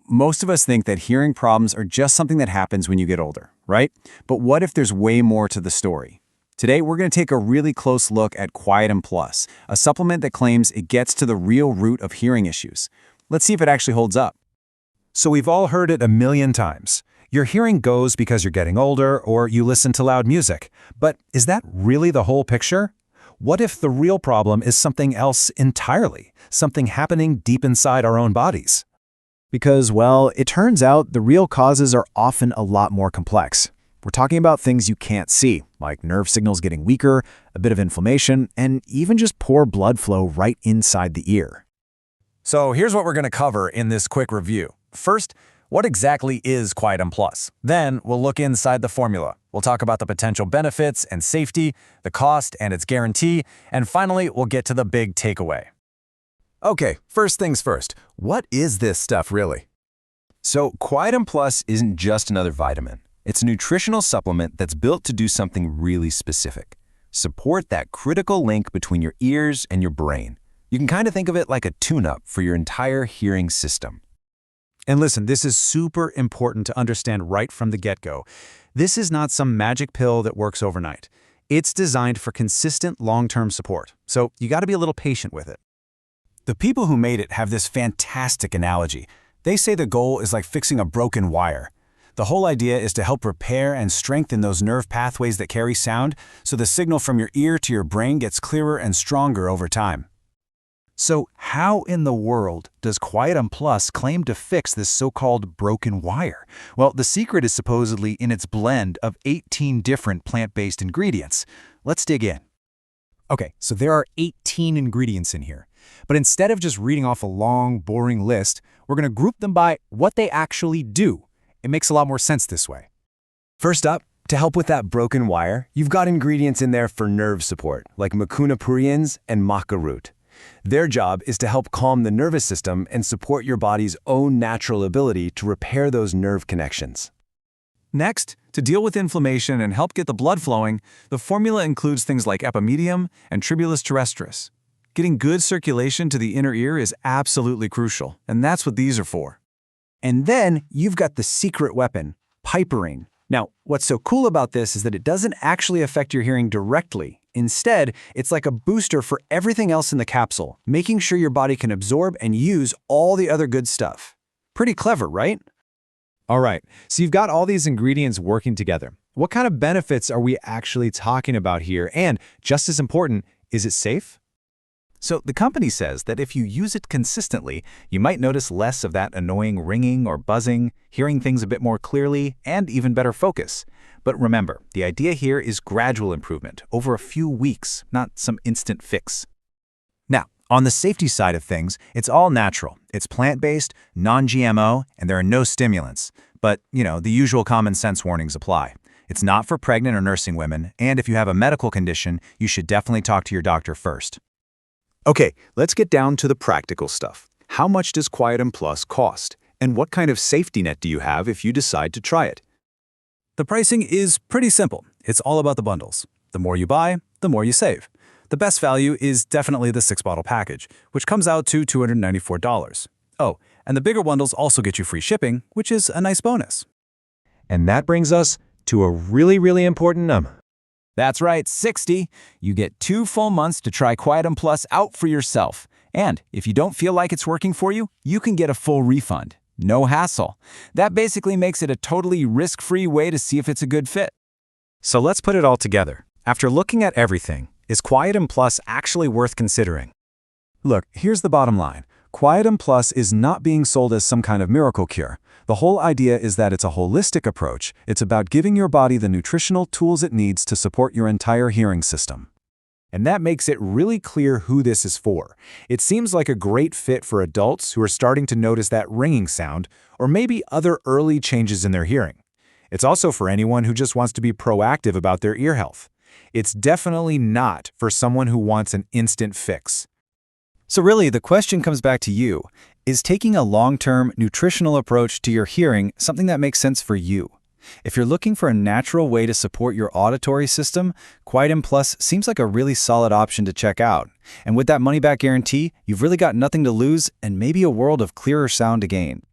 Most of us think that hearing problems are just something that happens when you get older, right? But what if there's way more to the story? Today, we're going to take a really close look at Quietum Plus, a supplement that claims it gets to the real root of hearing issues. Let's see if it actually holds up. So we've all heard it a million times. Your hearing goes because you're getting older or you listen to loud music. But is that really the whole picture? What if the real problem is something else entirely, something happening deep inside our own bodies? Because, well, it turns out the real causes are often a lot more complex. We're talking about things you can't see, like nerve signals getting weaker, a bit of inflammation, and even just poor blood flow right inside the ear. So here's what we're going to cover in this quick review. First, what exactly is Quietum Plus? Then we'll look inside the formula. We'll talk about the potential benefits and safety, the cost and its guarantee, and finally, we'll get to the big takeaway. Okay, first things first, what is this stuff really? So Quietum Plus isn't just another vitamin. It's a nutritional supplement that's built to do something really specific. Support that critical link between your ears and your brain. You can kind of think of it like a tune-up for your entire hearing system. And listen, this is super important to understand right from the get-go. This is not some magic pill that works overnight. It's designed for consistent long-term support, so you got to be a little patient with it. The people who made it have this fantastic analogy. They say the goal is like fixing a broken wire. The whole idea is to help repair and strengthen those nerve pathways that carry sound, so the signal from your ear to your brain gets clearer and stronger over time. So how in the world does Quietum Plus claim to fix this so-called broken wire? Well, the secret is supposedly in its blend of 18 different plant-based ingredients. Let's dig in. Okay, so there are 18 ingredients in here. But instead of just reading off a long, boring list, we're going to group them by what they actually do. It makes a lot more sense this way. First up, to help with that broken wire, you've got ingredients in there for nerve support, like mucuna pruriens and maca root. Their job is to help calm the nervous system and support your body's own natural ability to repair those nerve connections. Next, to deal with inflammation and help get the blood flowing, the formula includes things like epimedium and tribulus terrestris. Getting good circulation to the inner ear is absolutely crucial, and that's what these are for. And then you've got the secret weapon, piperine. Now, what's so cool about this is that it doesn't actually affect your hearing directly. Instead, it's like a booster for everything else in the capsule, making sure your body can absorb and use all the other good stuff. Pretty clever, right? All right, so you've got all these ingredients working together. What kind of benefits are we actually talking about here? And just as important, is it safe? So the company says that if you use it consistently, you might notice less of that annoying ringing or buzzing, hearing things a bit more clearly, and even better focus. But remember, the idea here is gradual improvement over a few weeks, not some instant fix. Now, on the safety side of things, it's all natural. It's plant-based, non-GMO, and there are no stimulants. But, the usual common sense warnings apply. It's not for pregnant or nursing women, and if you have a medical condition, you should definitely talk to your doctor first. Okay, let's get down to the practical stuff. How much does Quietum Plus cost? And what kind of safety net do you have if you decide to try it? The pricing is pretty simple. It's all about the bundles. The more you buy, the more you save. The best value is definitely the 6-bottle package, which comes out to $294. Oh, and the bigger bundles also get you free shipping, which is a nice bonus. And that brings us to a really important number. That's right, 60. You get 2 full months to try Quietum Plus out for yourself. And if you don't feel like it's working for you, you can get a full refund. No hassle. That basically makes it a totally risk-free way to see if it's a good fit. So let's put it all together. After looking at everything, is Quietum Plus actually worth considering? Look, here's the bottom line. Quietum Plus is not being sold as some kind of miracle cure. The whole idea is that it's a holistic approach. It's about giving your body the nutritional tools it needs to support your entire hearing system. And that makes it really clear who this is for. It seems like a great fit for adults who are starting to notice that ringing sound, or maybe other early changes in their hearing. It's also for anyone who just wants to be proactive about their ear health. It's definitely not for someone who wants an instant fix. So really, the question comes back to you. Is taking a long-term nutritional approach to your hearing something that makes sense for you? If you're looking for a natural way to support your auditory system, Quietum Plus seems like a really solid option to check out. And with that money-back guarantee, you've really got nothing to lose and maybe a world of clearer sound to gain.